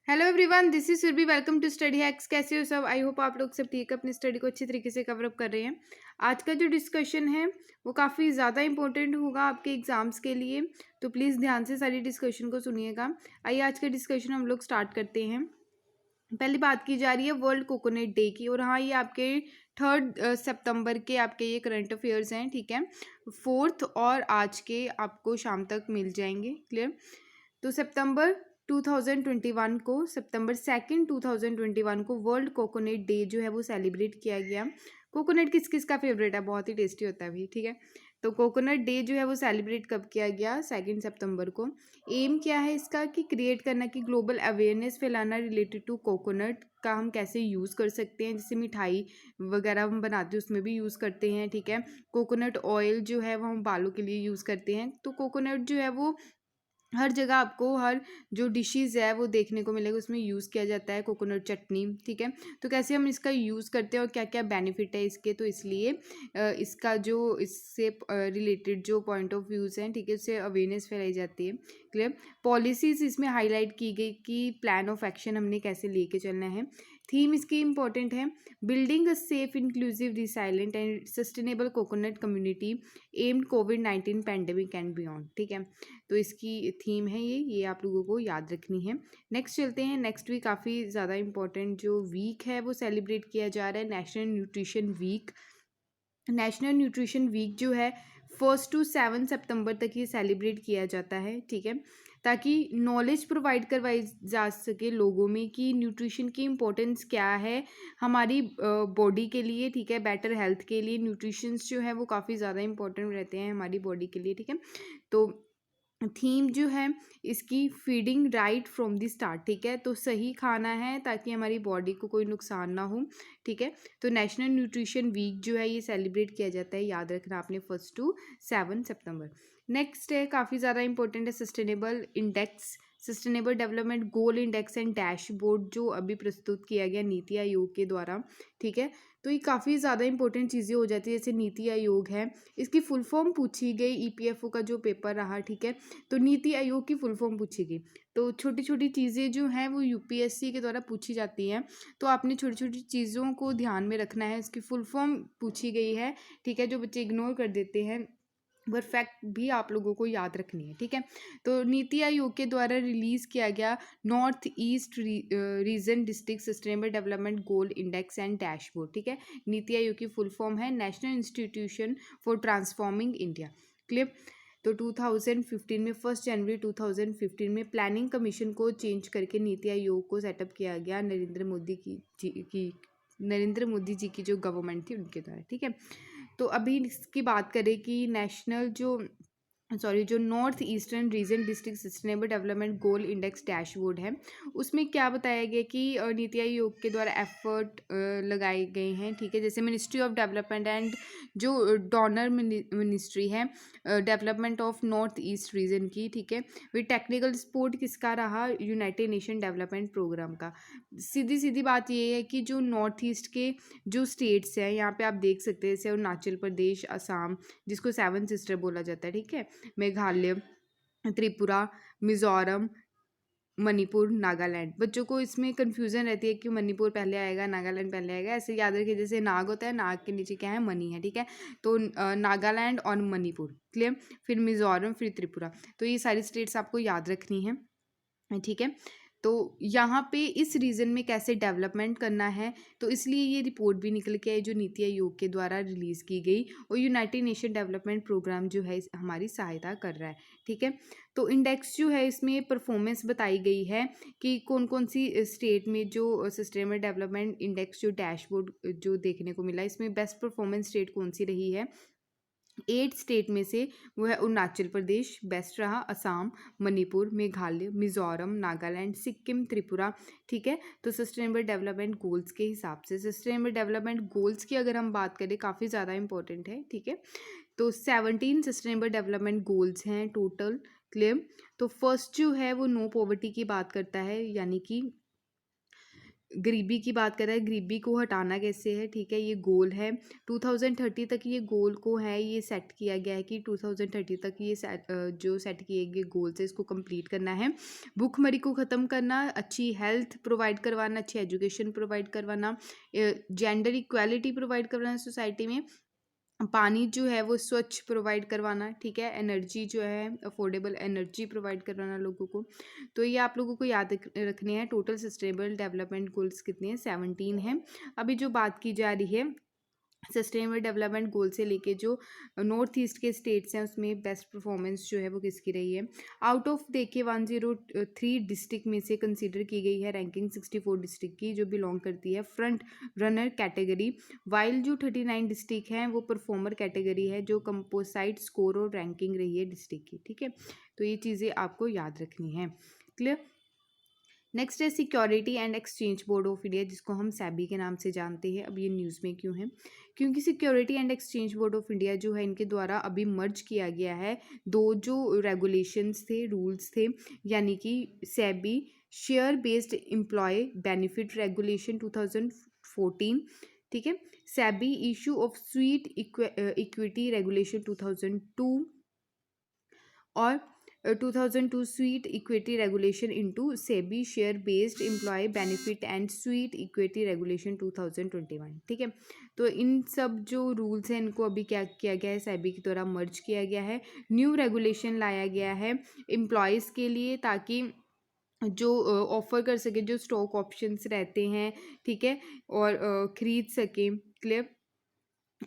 Hello everyone, this is Surabhi. Welcome to Study Hacks. कैसे हो सब? आई होप आप लोग सब ठीक है, अपनी स्टडी को अच्छी तरीके से कवर अप कर रहे हैं। आज का जो डिस्कशन है वो काफ़ी ज़्यादा इंपॉर्टेंट होगा आपके एग्जाम्स के लिए, तो प्लीज़ ध्यान से सारी डिस्कशन को सुनिएगा। आइए आज का डिस्कशन हम लोग स्टार्ट करते हैं। पहली बात की जा रही है वर्ल्ड कोकोनट डे की, और हाँ, ये आपके 3 सितंबर के आपके ये करंट अफेयर्स हैं, ठीक है। 4 और आज के आपको शाम तक मिल जाएंगे, क्लियर। तो सितंबर 2021 को वर्ल्ड कोकोनट डे जो है वो सेलिब्रेट किया गया। कोकोनट किस किस का फेवरेट है? बहुत ही टेस्टी होता है भी, ठीक है। तो कोकोनट डे जो है वो सेलिब्रेट कब किया गया? 2 सितंबर को। एम क्या है इसका? कि क्रिएट करना, कि ग्लोबल अवेयरनेस फैलाना रिलेटेड टू कोकोनट का हम कैसे यूज़ कर सकते हैं। जैसे मिठाई वगैरह हम बनाते हैं उसमें भी यूज़ करते हैं, ठीक है। कोकोनट ऑयल जो है वो हम बालों के लिए यूज़ करते हैं। तो कोकोनट जो है वो हर जगह आपको, हर जो डिशेज़ है वो देखने को मिलेगा, उसमें यूज़ किया जाता है कोकोनट चटनी, ठीक है। तो कैसे हम इसका यूज़ करते हैं और क्या क्या बेनिफिट है इसके, तो इसलिए इसका जो इससे रिलेटेड जो पॉइंट ऑफ व्यूज़ हैं, ठीक है, उससे अवेयरनेस फैलाई जाती है, क्लियर। पॉलिसीज़ इसमें हाईलाइट की गई कि प्लान ऑफ एक्शन हमने कैसे लेके चलना है। थीम इसकी इंपॉर्टेंट है, building a safe inclusive resilient and sustainable coconut community aimed covid pandemic and beyond, ठीक है। तो इसकी थीम है ये आप लोगों को याद रखनी है। नेक्स्ट चलते हैं। नेक्स्ट वीक काफ़ी ज़्यादा इंपॉर्टेंट जो वीक है वो सेलिब्रेट किया जा रहा है, national nutrition week. National nutrition week जो है 1 to 7 सितंबर तक ये सेलिब्रेट किया जाता है, ठीक है, ताकि नॉलेज प्रोवाइड करवाई जा सके लोगों में कि न्यूट्रिशन की इम्पोर्टेंस क्या है हमारी बॉडी के लिए, ठीक है। बेटर हेल्थ के लिए न्यूट्रिशंस जो है वो काफ़ी ज़्यादा इंपॉर्टेंट रहते हैं हमारी बॉडी के लिए, ठीक है। तो थीम जो है इसकी feeding right from the start, ठीक है। तो सही खाना है ताकि हमारी बॉडी को कोई नुकसान ना हो, ठीक है। तो नेशनल न्यूट्रिशन वीक जो है ये सेलिब्रेट किया जाता है, याद रखना आपने, 1 to 7 सितंबर। नेक्स्ट है, काफ़ी ज़्यादा इंपॉर्टेंट है, sustainable index, sustainable development goal index and dashboard जो अभी प्रस्तुत किया गया नीति आयोग के द्वारा, ठीक है। तो ये काफ़ी ज़्यादा इंपॉर्टेंट चीज़ें हो जाती है, जैसे नीति आयोग है, इसकी फुल फॉर्म पूछी गई, ईपीएफओ का जो पेपर रहा, ठीक है। तो नीति आयोग की फुल फॉर्म पूछी गई। तो छोटी छोटी चीज़ें जो हैं वो यूपीएससी के द्वारा पूछी जाती हैं, तो आपने छोटी छोटी चीज़ों को ध्यान में रखना है। इसकी फुल फॉर्म पूछी गई है, ठीक है, जो बच्चे इग्नोर कर देते हैं, पर फैक्ट भी आप लोगों को याद रखनी है, ठीक है। तो नीति आयोग के द्वारा रिलीज़ किया गया north east region district sustainable development goal index and dashboard, ठीक है। नीति आयोग की फुल फॉर्म है national institution for transforming India, clear. तो 2015 में 1 जनवरी 2015 में प्लानिंग कमीशन को चेंज करके नीति आयोग को सेटअप किया गया नरेंद्र मोदी जी की जो गवर्नमेंट थी उनके द्वारा, ठीक है। तो अभी इसकी बात करें कि नेशनल जो north eastern region district sustainable development goal index dashboard है, उसमें क्या बताया गया कि नीति आयोग के द्वारा एफर्ट लगाए गए हैं, ठीक है। जैसे मिनिस्ट्री ऑफ डेवलपमेंट एंड जो डोनर मिनिस्ट्री है development of north east region की, ठीक है। वे टेक्निकल सपोर्ट किसका रहा? यूनाइटेड नेशन डेवलपमेंट प्रोग्राम का। सीधी सीधी बात ये है कि जो नॉर्थ ईस्ट के जो स्टेट्स हैं, यहाँ पे आप देख सकते हैं, जैसे अरुणाचल प्रदेश, असम, जिसको 7 सिस्टर बोला जाता है, ठीक है, मेघालय, त्रिपुरा, मिजोरम, मणिपुर, नागालैंड। बच्चों को इसमें कन्फ्यूजन रहती है कि मणिपुर पहले आएगा, नागालैंड पहले आएगा। ऐसे याद रखिए, जैसे नाग होता है, नाग के नीचे क्या है? मणि है, ठीक है। तो नागालैंड और मणिपुर, क्लियर। फिर मिजोरम, फिर त्रिपुरा। तो ये सारी स्टेट्स आपको याद रखनी है, ठीक है। तो यहाँ पे इस रीजन में कैसे डेवलपमेंट करना है, तो इसलिए ये रिपोर्ट भी निकल के आई जो नीति आयोग के द्वारा रिलीज़ की गई, और यूनाइटेड नेशन डेवलपमेंट प्रोग्राम जो है हमारी सहायता कर रहा है, ठीक है। तो इंडेक्स जो है इसमें परफॉर्मेंस बताई गई है कि कौन कौन सी स्टेट में जो सस्टेनेबल डेवलपमेंट इंडेक्स जो डैशबोर्ड जो देखने को मिला, इसमें बेस्ट परफॉर्मेंस स्टेट कौन सी रही है। 8 स्टेट में से वो है अरुणाचल प्रदेश बेस्ट रहा, असम, मणिपुर, मेघालय, मिजोरम, नागालैंड, सिक्किम, त्रिपुरा, ठीक है। तो सस्टेनेबल डेवलपमेंट गोल्स के हिसाब से सस्टेनेबल डेवलपमेंट गोल्स की अगर हम बात करें, काफ़ी ज़्यादा इंपॉर्टेंट है, ठीक है। तो 17 सस्टेनेबल डेवलपमेंट गोल्स हैं टोटल, क्लियर। तो फर्स्ट जो है वो नो पॉवर्टी की बात करता है, यानी कि गरीबी की बात कर रहा है, गरीबी को हटाना कैसे है, ठीक है, ये गोल है 2030 तक, ये गोल को है ये सेट किया गया है कि 2030 तक ये जो सेट किए गए गोल्स है इसको कंप्लीट करना है। भूखमरी को ख़त्म करना, अच्छी हेल्थ प्रोवाइड करवाना, अच्छी एजुकेशन प्रोवाइड करवाना, जेंडर इक्वालिटी प्रोवाइड करवाना सोसाइटी में, पानी जो है वो स्वच्छ प्रोवाइड करवाना, ठीक है, एनर्जी जो है अफोर्डेबल एनर्जी प्रोवाइड करवाना लोगों को। तो ये आप लोगों को याद रखने हैं। टोटल सस्टेनेबल डेवलपमेंट गोल्स कितने हैं, 17 हैं। अभी जो बात की जा रही है सस्टेनेबल डेवलपमेंट गोल से लेके जो नॉर्थ ईस्ट के स्टेट्स हैं उसमें बेस्ट परफॉर्मेंस जो है वो किसकी रही है। आउट ऑफ देखिए 103 डिस्ट्रिक्ट में से कंसीडर की गई है रैंकिंग 64 डिस्ट्रिक्ट की जो बिलोंग करती है फ्रंट रनर कैटेगरी, वाइल जो 39 डिस्ट्रिक्ट हैं वो परफॉर्मर कैटेगरी है जो कंपोसाइट स्कोर और रैंकिंग रही है डिस्ट्रिक्ट की, ठीक है। तो ये चीज़ें आपको याद रखनी है। क्लियर। नेक्स्ट है security and exchange board of India, जिसको हम सैबी के नाम से जानते हैं। अब ये न्यूज़ में क्यों है, क्योंकि security and exchange board of India जो है इनके द्वारा अभी मर्ज किया गया है दो जो रेगुलेशंस थे, रूल्स थे, यानी कि SEBI share based employee benefit regulation 2014, ठीक है, SEBI issue of sweat equity regulation 2002 और 2002 sweat equity regulation into SEBI share based employee benefit and sweat equity regulation 2021, ठीक है। तो इन सब जो रूल्स हैं इनको अभी क्या किया गया है, सेबी के द्वारा मर्ज किया गया है, न्यू रेगुलेशन लाया गया है एम्प्लॉयज़ के लिए ताकि जो ऑफर कर सके, जो स्टॉक ऑप्शंस रहते हैं, ठीक है, और खरीद सकें। क्लियर।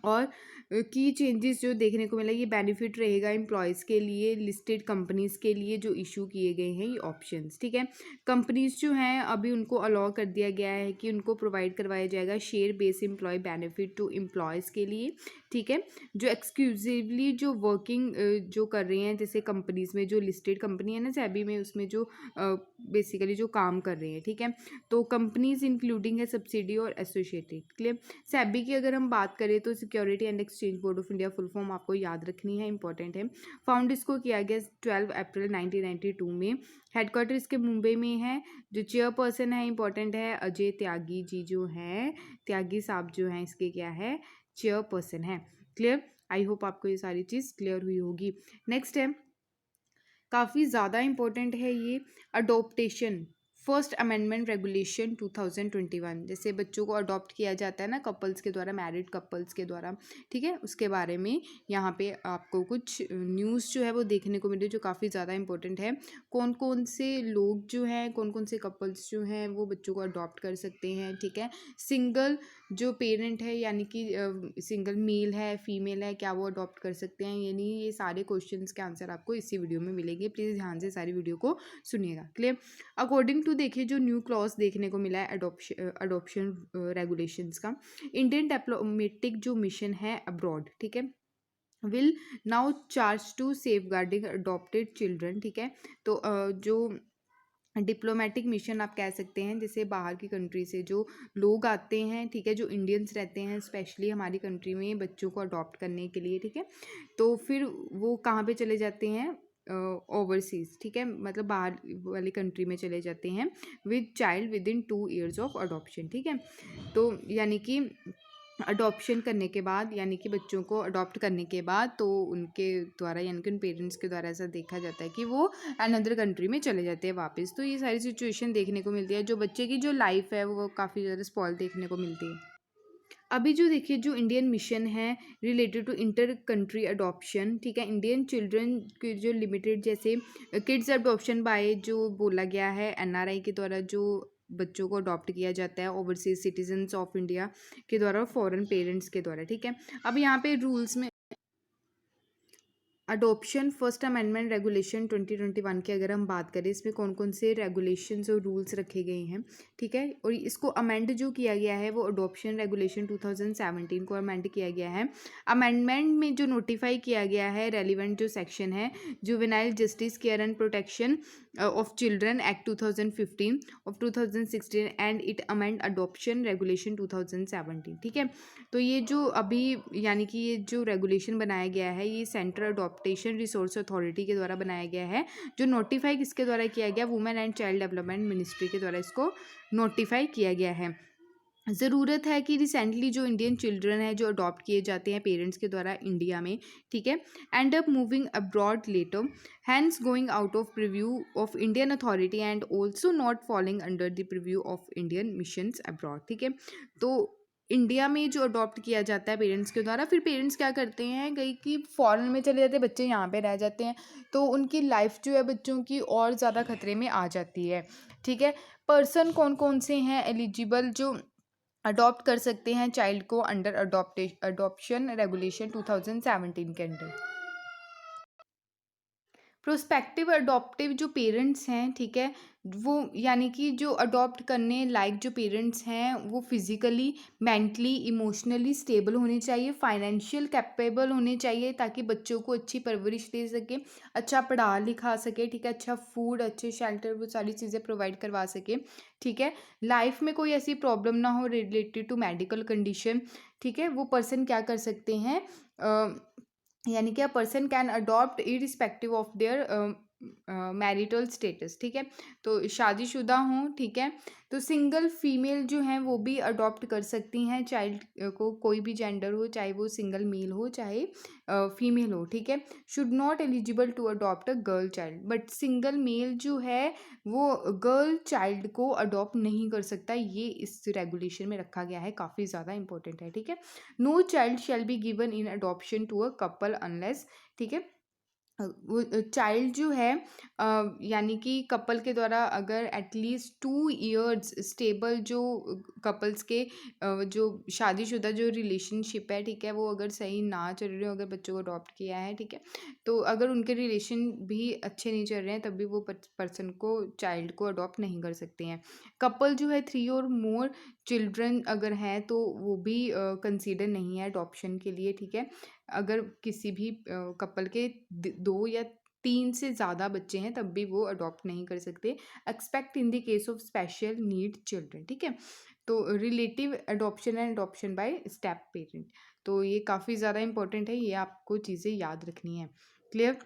और की चेंजेस जो देखने को मिला, ये बेनिफिट रहेगा एम्प्लॉयज़ के लिए, लिस्टेड कंपनीज़ के लिए जो इशू किए गए हैं ये ऑप्शंस, ठीक है। कंपनीज़ जो हैं अभी उनको अलाउ कर दिया गया है कि उनको प्रोवाइड करवाया जाएगा share base employee benefit to employees के लिए, ठीक है, जो एक्सक्लूसिवली जो वर्किंग जो कर रहे हैं, जैसे कंपनीज़ में जो लिस्टेड कंपनी है ना सेबी में, उसमें जो बेसिकली जो काम कर रहे हैं, ठीक है। तो कंपनीज़ इंक्लूडिंग है सब्सिडी और एसोसिएटेड। क्लियर। सेबी की अगर हम बात करें तो security and exchange board of India full form आपको याद रखनी है, इंपॉर्टेंट है। फाउंड इसको किया गया 12 अप्रैल 1992 में, हेडक्वार्टर इसके मुंबई में है। जो चेयरपर्सन है इंपॉर्टेंट है अजय त्यागी जी जो हैं, त्यागी साहब जो हैं इसके क्या है, चेयरपर्सन है। क्लियर। आई होप आपको ये सारी चीज़ क्लियर हुई होगी। नेक्स्ट है, काफ़ी ज़्यादा इंपॉर्टेंट है ये, अडोप्टेशन फर्स्ट अमेंडमेंट रेगुलेशन 2021, जैसे बच्चों को अडॉप्ट किया जाता है ना कपल्स के द्वारा, मैरिड कपल्स के द्वारा, ठीक है, उसके बारे में यहाँ पे आपको कुछ न्यूज़ जो है वो देखने को मिली जो काफ़ी ज़्यादा इंपॉर्टेंट है। कौन कौन से लोग जो हैं, कौन कौन से कपल्स जो हैं वो बच्चों को अडॉप्ट कर सकते हैं, ठीक है। सिंगल जो पेरेंट है यानी कि सिंगल मेल है फीमेल है, क्या वो अडॉप्ट कर सकते हैं, यानी ये सारे क्वेश्चंस के आंसर आपको इसी वीडियो में मिलेंगे। प्लीज़ ध्यान से सारी वीडियो को सुनिएगा। क्लियर। अकॉर्डिंग टू देखिए जो न्यू क्लॉज देखने को मिला है अडॉप्शन रेगुलेशंस का, इंडियन डिप्लोमेटिक जो मिशन है अब्रॉड, ठीक है, will now charge to safeguarding adopted children, ठीक है। तो जो डिप्लोमेटिक मिशन आप कह सकते हैं, जैसे बाहर की कंट्री से जो लोग आते हैं, ठीक है, जो इंडियंस रहते हैं स्पेशली हमारी कंट्री में बच्चों को अडॉप्ट करने के लिए, ठीक है, तो फिर वो कहाँ पे चले जाते हैं, ओवरसीज़, ठीक है, मतलब बाहर वाली कंट्री में चले जाते हैं with child with in 2 years of adoption, ठीक है। तो यानी कि अडॉप्शन करने के बाद, यानी कि बच्चों को अडॉप्ट करने के बाद तो उनके द्वारा यानी कि उन पेरेंट्स के द्वारा ऐसा देखा जाता है कि वो अनदर कंट्री में चले जाते हैं वापस। तो ये सारी सिचुएशन देखने को मिलती है, जो बच्चे की जो लाइफ है वो काफ़ी ज़्यादा स्पॉइल देखने को मिलती है। अभी जो देखिए जो इंडियन मिशन है related to inter country adoption, ठीक है, इंडियन चिल्ड्रन के जो लिमिटेड जैसे किड्स अडॉप्शन बाय जो बोला गया है एनआरआई के द्वारा जो बच्चों को अडॉप्ट किया जाता है ओवरसीज सिटीजन्स ऑफ इंडिया के द्वारा और फॉरेन पेरेंट्स के द्वारा, ठीक है। अब यहाँ पे रूल्स में अडॉप्शन फर्स्ट अमेंडमेंट रेगुलेशन 2021 की अगर हम बात करें, इसमें कौन कौन से रेगुलेशंस और रूल्स रखे गए हैं, ठीक है, और इसको अमेंड जो किया गया है वो अडॉप्शन रेगुलेशन 2017 को अमेंड किया गया है। अमेंडमेंट में जो नोटिफाई किया गया है रेलिवेंट जो सेक्शन है juvenile justice care and protection of Children Act 2015 of 2016 and it amend adoption regulation 2017। ठीक है, तो ये जो अभी यानी कि ये जो रेगुलेशन बनाया गया है ये सेंट्रल अडॉप्टेशन रिसोर्स अथॉरिटी के द्वारा बनाया गया है, जो नोटिफाई किसके द्वारा किया गया, women and child development ministry के द्वारा इसको नोटिफाई किया गया है। ज़रूरत है कि रिसेंटली जो इंडियन चिल्ड्रन है जो अडॉप्ट किए जाते हैं पेरेंट्स के द्वारा इंडिया में, ठीक है, end up moving abroad later, hence going out of preview of Indian authority and also not falling under the preview of Indian missions abroad. ठीक है, तो इंडिया में जो अडॉप्ट किया जाता है पेरेंट्स के द्वारा, फिर पेरेंट्स क्या करते हैं कहीं कि फॉरेन में चले जाते हैं, बच्चे यहाँ पे रह जाते हैं, तो उनकी लाइफ जो है बच्चों की और ज़्यादा खतरे में आ जाती है। ठीक है, पर्सन कौन कौन से हैं एलिजिबल जो अडॉप्ट कर सकते हैं चाइल्ड को अंडर अडॉप्शन रेगुलेशन 2017 के अंडर। प्रोस्पेक्टिव अडॉप्टिव जो पेरेंट्स हैं, ठीक है, वो यानी कि जो अडॉप्ट करने लायक जो पेरेंट्स हैं वो फिज़िकली, मेंटली, इमोशनली स्टेबल होने चाहिए, फाइनेंशियल कैपेबल होने चाहिए ताकि बच्चों को अच्छी परवरिश दे सके, अच्छा पढ़ा लिखा सके, ठीक है, अच्छा फूड, अच्छे शेल्टर, वो सारी चीज़ें प्रोवाइड करवा सके। ठीक है, लाइफ में कोई ऐसी प्रॉब्लम ना हो रिलेटेड टू मेडिकल कंडीशन। ठीक है, वो पर्सन क्या कर सकते हैं, यानी कि a person can adopt irrespective of their marital status. ठीक है, तो शादीशुदा हों, ठीक है, तो सिंगल फीमेल जो हैं वो भी अडॉप्ट कर सकती हैं चाइल्ड को, कोई भी जेंडर हो, चाहे वो सिंगल मेल हो चाहे फीमेल हो। ठीक है, should not eligible to adopt a girl child, but single male जो है वो गर्ल चाइल्ड को अडॉप्ट नहीं कर सकता, ये इस रेगुलेशन में रखा गया है, काफ़ी ज़्यादा इंपॉर्टेंट है। ठीक है, no child shall be given in adoption to a couple unless, ठीक है, वो चाइल्ड जो है यानी कि कपल के द्वारा अगर एटलीस्ट 2 इयर्स स्टेबल जो कपल्स के जो शादीशुदा जो रिलेशनशिप है, ठीक है, वो अगर सही ना चल रहे हो, अगर बच्चों को अडॉप्ट किया है, ठीक है, तो अगर उनके रिलेशन भी अच्छे नहीं चल रहे हैं तब भी वो पर्सन को चाइल्ड को अडॉप्ट नहीं कर सकते हैं। कपल जो है 3 और मोर चिल्ड्रन अगर हैं तो वो भी कंसीडर नहीं है अडॉप्शन के लिए। ठीक है, अगर किसी भी कपल के 2 या 3 से ज़्यादा बच्चे हैं तब भी वो अडॉप्ट नहीं कर सकते, expect in the case of special need children. ठीक है, तो relative adoption and adoption by step parent, तो ये काफ़ी ज़्यादा इंपॉर्टेंट है, ये आपको चीज़ें याद रखनी है। क्लियर?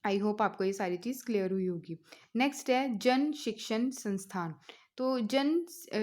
आई होप आपको ये सारी चीज़ क्लियर हुई होगी। नेक्स्ट है जन शिक्षण संस्थान। तो जन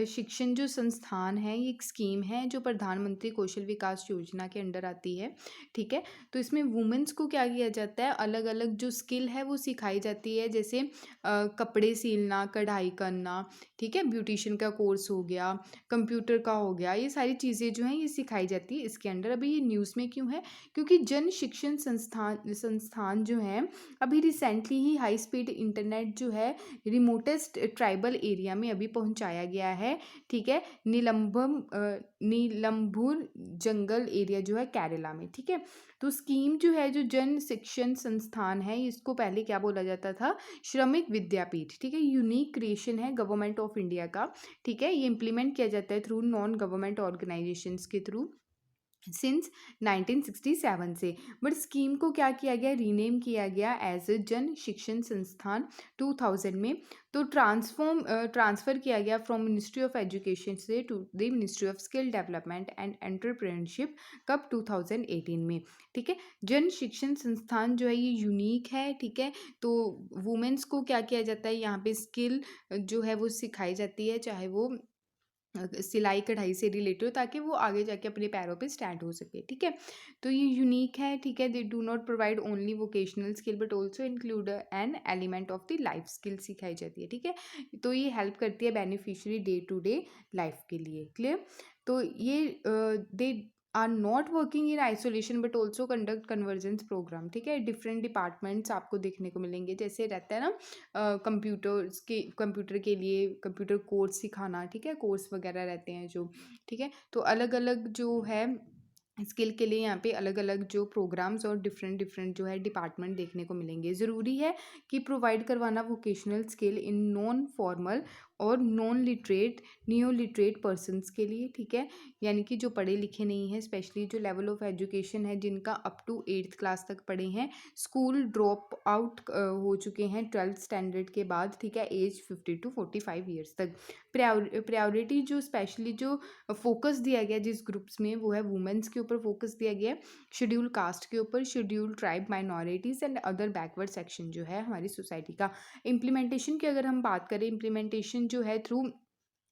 शिक्षण जो संस्थान है ये एक स्कीम है जो प्रधानमंत्री कौशल विकास योजना के अंडर आती है। ठीक है, तो इसमें वुमेन्स को क्या किया जाता है, अलग अलग जो स्किल है वो सिखाई जाती है, जैसे कपड़े सिलना, कढ़ाई करना, ठीक है, ब्यूटिशियन का कोर्स हो गया, कंप्यूटर का हो गया, ये सारी चीज़ें जो हैं ये सिखाई जाती है इसके अंडर। अभी ये न्यूज़ में क्यों है, क्योंकि जन शिक्षण संस्थान जो है अभी रिसेंटली ही हाई स्पीड इंटरनेट जो है रिमोटेस्ट ट्राइबल एरिया में अभी पहुंचाया गया है। ठीक है, नीलम्भुर जंगल एरिया जो है केरला में। ठीक है, तो स्कीम जो है जो जन शिक्षण संस्थान है इसको पहले क्या बोला जाता था, श्रमिक विद्यापीठ। ठीक है, यूनिक क्रिएशन है गवर्नमेंट ऑफ इंडिया का। ठीक है, ये इम्प्लीमेंट किया जाता है थ्रू नॉन गवर्नमेंट ऑर्गेनाइजेशंस के थ्रू सिंस 1967 से, बट स्कीम को क्या किया गया, रीनेम किया गया एज ए जन शिक्षण संस्थान 2000 में। तो ट्रांसफ़र किया गया फ्रॉम मिनिस्ट्री ऑफ एजुकेशन से to the ministry of skill development and entrepreneurship कब 2018 में। ठीक है, जन शिक्षण संस्थान जो है ये यूनिक है। ठीक है, तो वुमेन्स को क्या किया जाता है यहाँ पे, स्किल जो है वो सिखाई जाती है, चाहे वो सिलाई कढ़ाई से रिलेटेड हो, ताकि वो आगे जाके अपने पैरों पे स्टैंड हो सके। ठीक है, तो ये यूनिक है। ठीक है, they do not provide only vocational skill but also include an element of the life skill सिखाई जाती है। ठीक है, तो ये हेल्प करती है beneficiary day to day life के लिए। क्लियर? तो ये they are not working in isolation but also conduct convergence programme. ठीक है, डिफरेंट डिपार्टमेंट्स आपको देखने को मिलेंगे, जैसे रहता है ना कंप्यूटर के लिए कंप्यूटर कोर्स सिखाना। ठीक है, कोर्स वगैरह रहते हैं जो। ठीक है, तो अलग अलग जो है स्किल के लिए यहाँ पे अलग अलग जो प्रोग्राम्स और डिफरेंट डिफरेंट जो है डिपार्टमेंट देखने को मिलेंगे। ज़रूरी है कि प्रोवाइड करवाना vocational skill in non formal और non literate neo literate persons के लिए, ठीक है, यानी कि जो पढ़े लिखे नहीं हैं, स्पेशली जो लेवल ऑफ एजुकेशन है जिनका अप टू 8th क्लास तक पढ़े हैं, स्कूल ड्रॉप आउट हो चुके हैं 12th स्टैंडर्ड के बाद, ठीक है, एज 50 to 45 ईयर्स तक। प्रायोरिटी जो स्पेशली जो फोकस दिया गया जिस ग्रुप्स में, वो है वुमेंस के ऊपर फोकस दिया गया है, शेड्यूल कास्ट के ऊपर, schedule tribe minorities and other backward section जो है हमारी सोसाइटी का। इम्प्लीमेंटेशन की अगर हम बात करें, इम्प्लीमेंटेशन जो है थ्रू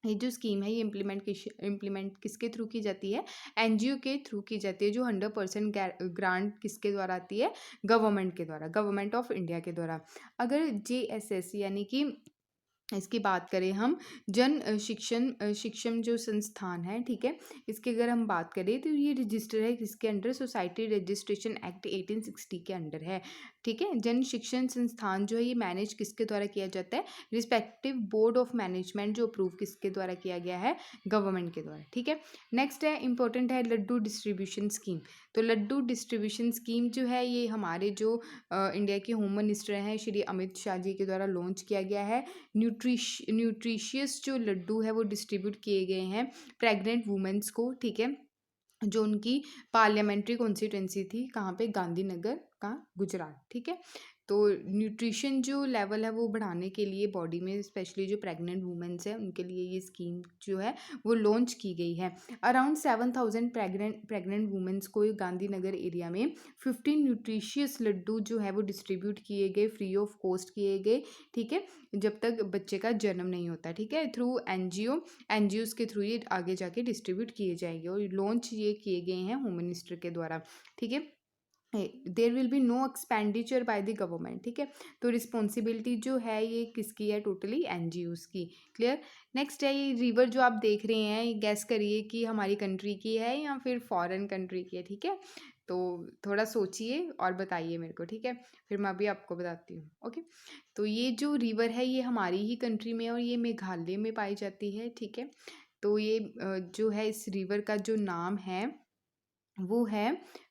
ये जो स्कीम है, ये इम्प्लीमेंट किसके थ्रू की जाती है, एनजीओ के थ्रू की जाती है, जो 100% ग्रांट किसके द्वारा आती है, गवर्नमेंट के द्वारा, गवर्नमेंट ऑफ इंडिया के द्वारा। अगर JSS यानी कि इसकी बात करें हम, शिक्षण जो संस्थान है, ठीक है, इसकी अगर हम बात करें तो ये रजिस्टर है किसके अंडर, सोसाइटी रजिस्ट्रेशन एक्ट 1860 के अंडर है, ठीक है। जन शिक्षण संस्थान जो है ये मैनेज किसके द्वारा किया जाता है, रिस्पेक्टिव बोर्ड ऑफ मैनेजमेंट जो अप्रूव किसके द्वारा किया गया है, गवर्नमेंट के द्वारा, ठीक है। नेक्स्ट है इंपॉर्टेंट है लड्डू डिस्ट्रीब्यूशन स्कीम। तो लड्डू डिस्ट्रीब्यूशन स्कीम जो है ये हमारे जो इंडिया के होम मिनिस्टर हैं श्री अमित शाह जी के द्वारा लॉन्च किया गया है। न्यूट्रिशियस जो लड्डू है वो डिस्ट्रीब्यूट किए गए हैं प्रेग्नेंट वुमेन्स को, ठीक है, जो उनकी पार्लियामेंट्री कॉन्स्टिट्यूंसी थी, कहाँ पे, गांधीनगर का, गुजरात, ठीक है। तो न्यूट्रिशन जो लेवल है वो बढ़ाने के लिए बॉडी में, स्पेशली जो प्रेग्नेंट वुमेन्स हैं उनके लिए ये स्कीम जो है वो लॉन्च की गई है। अराउंड 7,000 प्रेग्नेंट वुमेन्स को गांधीनगर एरिया में 15 न्यूट्रिशियस लड्डू जो है वो डिस्ट्रीब्यूट किए गए, फ्री ऑफ कॉस्ट किए गए, ठीक है, जब तक बच्चे का जन्म नहीं होता, ठीक है, थ्रू एनजीओ के थ्रू ये आगे जाके डिस्ट्रीब्यूट किए जाएंगे और लॉन्च ये किए गए हैं होम मिनिस्टर के द्वारा, ठीक है। There will be no expenditure by the government, ठीक है। तो रिस्पॉन्सिबिलिटी जो है ये किसकी है, टोटली एनजीओज की। क्लियर। नेक्स्ट है ये रिवर जो आप देख रहे हैं, ये गैस करिए कि हमारी कंट्री की है या फिर फॉरेन कंट्री की है, ठीक है। तो थोड़ा सोचिए और बताइए मेरे को, ठीक है, फिर मैं अभी आपको बताती हूँ। ओके, तो ये जो रिवर है ये हमारी ही कंट्री में है और ये मेघालय में पाई जाती है, ठीक है। तो ये जो है इस रिवर का जो नाम है वो है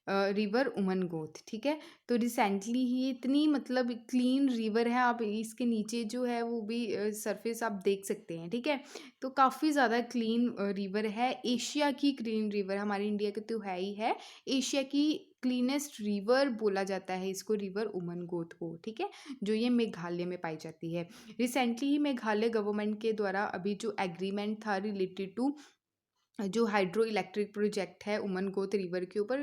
रिवर उमनगोत, ठीक है। तो रिसेंटली ही इतनी मतलब क्लीन रिवर है, आप इसके नीचे जो है वो भी सरफेस आप देख सकते हैं, ठीक है। तो काफ़ी ज़्यादा क्लीन रिवर है, एशिया की क्लीन रिवर, हमारे इंडिया के तो है ही है, एशिया की क्लीनेस्ट रिवर बोला जाता है इसको, रिवर उमनगोत को, ठीक है, जो ये मेघालय में पाई जाती है। रिसेंटली ही मेघालय गवर्नमेंट के द्वारा अभी जो एग्रीमेंट था रिलेटेड टू जो हाइड्रो इलेक्ट्रिक प्रोजेक्ट है उमनगोत रिवर के ऊपर,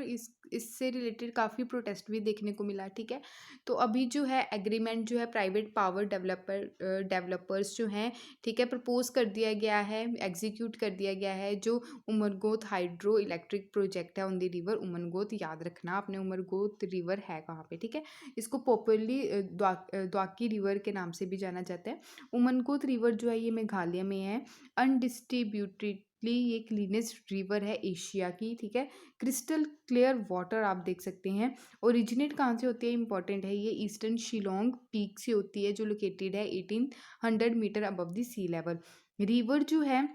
इससे रिलेटेड काफ़ी प्रोटेस्ट भी देखने को मिला, ठीक है। तो अभी जो है एग्रीमेंट जो है प्राइवेट पावर डेवलपर्स जो हैं, ठीक है, प्रपोज कर दिया गया है, एग्जीक्यूट कर दिया गया है, जो उमरगोत हाइड्रो इलेक्ट्रिक प्रोजेक्ट है ऑन द रिवर उमनगोत। याद रखना आपने उमरगोत रिवर है कहाँ पे, ठीक है। इसको पॉपुलरली द्वाकी रिवर के नाम से भी जाना जाता है। उमनगोत रिवर जो है ये मेघालय में है, अनडिस्ट्रीब्यूटेड ये क्लीनेस्ट रिवर है एशिया की, ठीक है। क्रिस्टल क्लियर वाटर आप देख सकते हैं। ओरिजिनेट कहाँ से होती है, इंपॉर्टेंट है, ये ईस्टर्न शिलोंग पीक से होती है जो लोकेटेड है 1800 metre above the sea level. River जो है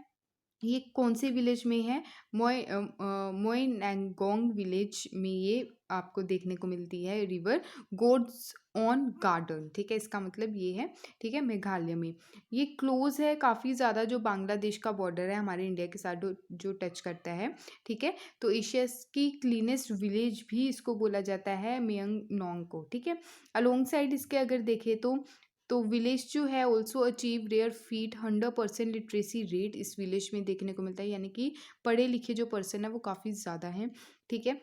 ये कौन से विलेज में है, मोय नैंगोंग विलेज में ये आपको देखने को मिलती है रिवर, गोड्स ऑन गार्डन, ठीक है, इसका मतलब ये है, ठीक है, मेघालय में। ये क्लोज है काफ़ी ज़्यादा, जो बांग्लादेश का बॉर्डर है हमारे इंडिया के साथ जो टच करता है, ठीक है। तो एशिया की क्लीनेस्ट विलेज भी इसको बोला जाता है मेयंग नोंग को, ठीक है। अलोंग साइड इसके अगर देखें तो विलेज जो है also achieve rare feat 100% literacy rate इस विलेज में देखने को मिलता है, यानी कि पढ़े लिखे जो पर्सन है वो काफ़ी ज़्यादा हैं, ठीक है।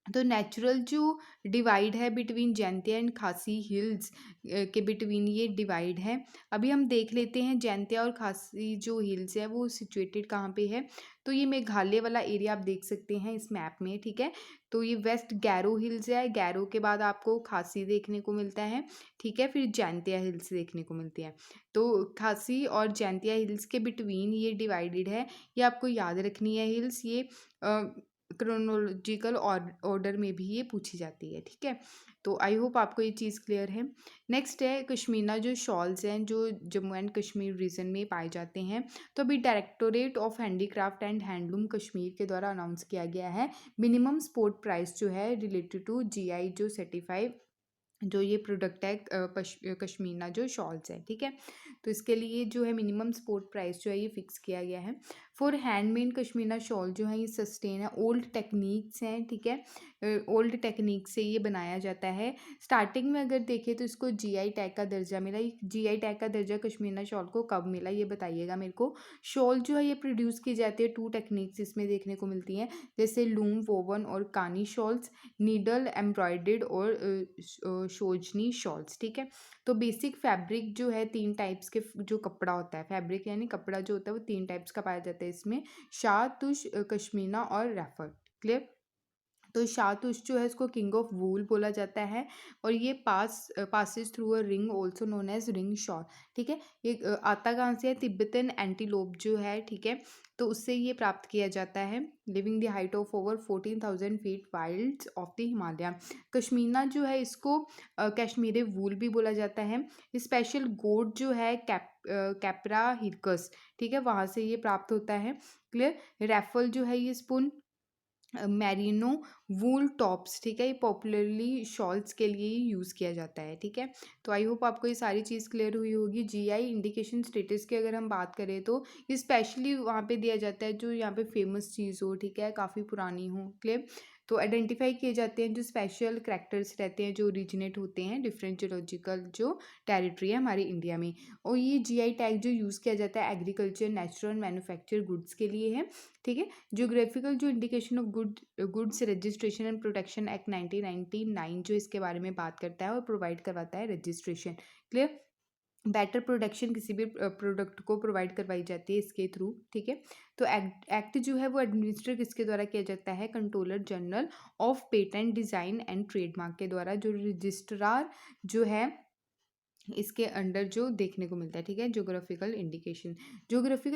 तो नेचुरल जो डिवाइड है बिटवीन जैंतिया एंड खासी हिल्स के बिटवीन ये डिवाइड है। अभी हम देख लेते हैं जैंतिया और खासी जो हिल्स है वो सिचुएटेड कहाँ पे है। तो ये मेघालय वाला एरिया आप देख सकते हैं इस मैप में, ठीक है। तो ये वेस्ट गैरो हिल्स है, गैरो के बाद आपको खासी देखने को मिलता है, ठीक है, फिर जैंतिया हिल्स देखने को मिलती है। तो खासी और जैंतिया हिल्स के बिटवीन ये डिवाइडेड है, ये आपको याद रखनी है हिल्स, ये क्रोनोलॉजिकल ऑर्डर में भी ये पूछी जाती है, ठीक है। तो आई होप आपको ये चीज़ क्लियर है। नेक्स्ट है कश्मीना जो शॉल्स हैं जो जम्मू एंड कश्मीर रीजन में पाए जाते हैं। तो अभी directorate of handicraft and handloom Kashmir के द्वारा अनाउंस किया गया है मिनिमम सपोर्ट प्राइस जो है रिलेटेड टू जीआई जो सर्टिफाइड जो ये प्रोडक्ट है पश्मीना जो शॉल्स है, ठीक है। तो इसके लिए जो है मिनिमम सपोर्ट प्राइस जो है ये फिक्स किया गया है। फॉर हैंडमेड पश्मीना शॉल जो है ये सस्टेन है, ओल्ड टेक्निक्स हैं, ठीक है। ओल्ड टेक्निक से ये बनाया जाता है। स्टार्टिंग में अगर देखें तो इसको जीआई टैग का दर्जा मिला। ये जीआई टैग का दर्जा पश्मीना शॉल को कब मिला ये बताइएगा मेरे को। शॉल जो है ये प्रोड्यूस की जाती है, 2 टेक्निक्स इसमें देखने को मिलती हैं, जैसे लूम वोवन और कानी शॉल्स, नीडल एम्ब्रॉयडर्ड और शोजनी शॉल्स, ठीक है। तो बेसिक फैब्रिक जो है 3 टाइप्स के जो कपड़ा होता है, फैब्रिक यानी कपड़ा जो होता है वो 3 टाइप्स का पाया जाता है इसमें, शाह, तुश, कश्मीना और रैफर। क्लियर। तो शाहतुश जो है इसको किंग ऑफ वूल बोला जाता है, और ये passes through a ring also known as ring shawl, ठीक है। ये आता कहाँ से है, तिब्बतन एंटीलोप जो है, ठीक है, तो उससे ये प्राप्त किया जाता है, living the height of over 14,000 feet wilds of the Himalaya. कश्मीना जो है इसको कश्मीरी वूल भी बोला जाता है। स्पेशल गोट जो है कैपरा हिरकस, ठीक है, वहाँ से ये प्राप्त होता है। क्लियर। रैफल जो है ये स्पून मैरिनो वूल टॉप्स, ठीक है, ये पॉपुलरली शॉल्स के लिए ही यूज़ किया जाता है, ठीक है। तो आई होप आपको ये सारी चीज़ क्लियर हुई होगी। जीआई इंडिकेशन स्टेटस की अगर हम बात करें तो स्पेशली वहाँ पे दिया जाता है जो यहाँ पे फेमस चीज़ हो, ठीक है, काफ़ी पुरानी हो। क्लियर। तो आइडेंटिफाई किए जाते हैं जो स्पेशल करैक्टर्स रहते हैं जो ओरिजिनेट होते हैं डिफरेंट जियोलॉजिकल जो टेरिटरी है हमारे इंडिया में। और ये जीआई टैग जो यूज़ किया जाता है एग्रीकल्चर, नेचुरल मैन्युफैक्चर गुड्स के लिए है, ठीक है। ज्योग्राफिकल जो indication of goods registration and protection act 1999 जो इसके बारे में बात करता है और प्रोवाइड करवाता है रजिस्ट्रेशन। क्लियर। बेटर प्रोडक्शन किसी भी प्रोडक्ट को प्रोवाइड करवाई जाती है इसके थ्रू, ठीक है। तो एक्ट जो है वो एडमिनिस्टर किसके द्वारा किया जाता है, controller general of patent design and trademark के द्वारा, जो रजिस्ट्रार जो है इसके अंडर जो देखने को मिलता है, ठीक है। ज्योग्राफिकल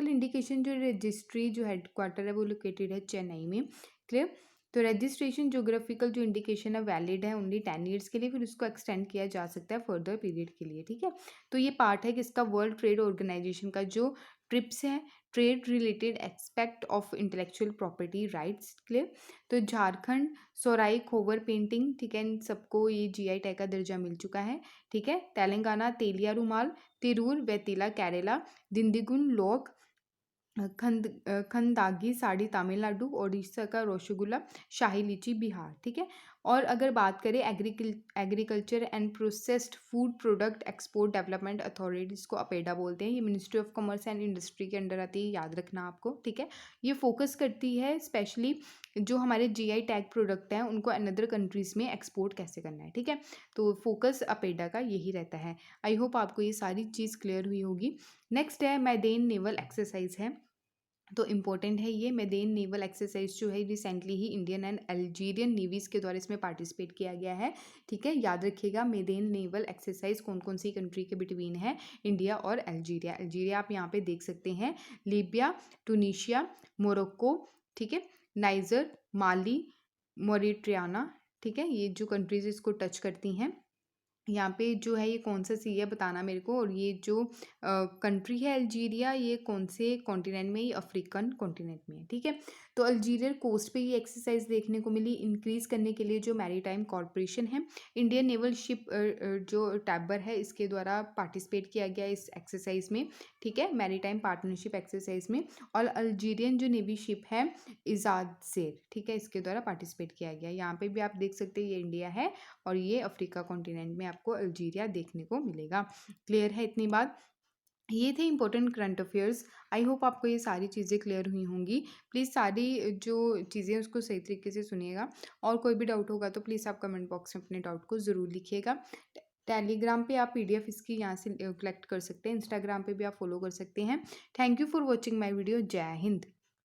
इंडिकेशन जो रजिस्ट्री जो हेडक्वार्टर है वो लोकेटेड है चेन्नई में। क्लियर। तो रजिस्ट्रेशन ज्योग्राफिकल जो इंडिकेशन है वैलिड है ओनली 10 ईयर्स के लिए, फिर उसको एक्सटेंड किया जा सकता है फर्दर पीरियड के लिए, ठीक है। तो ये पार्ट है किसका, वर्ल्ड ट्रेड ऑर्गेनाइजेशन का जो ट्रिप्स है, trade related expect of intellectual property rights. Clear. तो झारखंड सोराई खोवर पेंटिंग, ठीक है, इन सबको ये जीआई टैग का दर्जा मिल चुका है, ठीक है। तेलंगाना तेलिया रुमाल, तिरूर वेतिला केरला, दिंदीगुन लोक खंदागी साड़ी तमिलनाडु, ओडिशा का रसगुल्ला, शाही लीची बिहार, ठीक है। और अगर बात करें agriculture and processed food product export development authority, इसको अपेडा बोलते हैं, ये ministry of commerce and industry के अंडर आती है, याद रखना आपको, ठीक है। ये फोकस करती है स्पेशली जो हमारे जीआई टैग प्रोडक्ट हैं उनको अनदर कंट्रीज़ में एक्सपोर्ट कैसे करना है, ठीक है। तो फोकस अपेडा का यही रहता है। आई होप आपको ये सारी चीज़ क्लियर हुई होगी। नेक्स्ट है मैदेन नेवल एक्सरसाइज है, तो इम्पोर्टेंट है ये मैदेन नेवल एक्सरसाइज जो है recently he Indian and Algerian navies के द्वारा इसमें पार्टिसिपेट किया गया है, ठीक है। याद रखिएगा मैदेन नेवल एक्सरसाइज कौन कौन सी कंट्री के बिटवीन है, इंडिया और अल्जीरिया। अल्जीरिया आप यहाँ पे देख सकते हैं, लीबिया, टूनिशिया, मोरक्को, ठीक है, नाइजर, माली, मोरिट्रियाना, ठीक है, ये जो कंट्रीज इसको टच करती हैं। यहाँ पे जो है ये कौन सा सी है बताना मेरे को, और ये जो कंट्री है अल्जीरिया ये कौन से कॉन्टिनेंट में, ये अफ्रीकन कॉन्टिनेंट में है, ठीक है। तो अल्जीरियन कोस्ट पे ये एक्सरसाइज देखने को मिली इंक्रीज करने के लिए जो मैरीटाइम कॉरपोरेशन है, इंडियन नेवल शिप जो टैबर है इसके द्वारा पार्टिसिपेट किया गया इस एक्सरसाइज में, ठीक है, मैरीटाइम पार्टनरशिप एक्सरसाइज में। और अल्जीरियन जो नेवी शिप है इजादजेर, ठीक है, इसके द्वारा पार्टिसिपेट किया गया। यहाँ पे भी आप देख सकते हैं ये इंडिया है और ये अफ्रीका कॉन्टिनेंट में आपको अल्जीरिया देखने को मिलेगा। क्लियर है इतनी बात। ये थे important current affairs. I hope आपको ये सारी चीज़ें क्लियर हुई होंगी। प्लीज़ सारी जो चीज़ें उसको सही तरीके से सुनिएगा, और कोई भी डाउट होगा तो प्लीज़ आप कमेंट बॉक्स में अपने डाउट को ज़रूर लिखिएगा। टेलीग्राम पे आप पीडीएफ इसकी यहाँ से कलेक्ट कर सकते हैं, इंस्टाग्राम पे भी आप फॉलो कर सकते हैं। Thank you for watching my video. जय हिंद।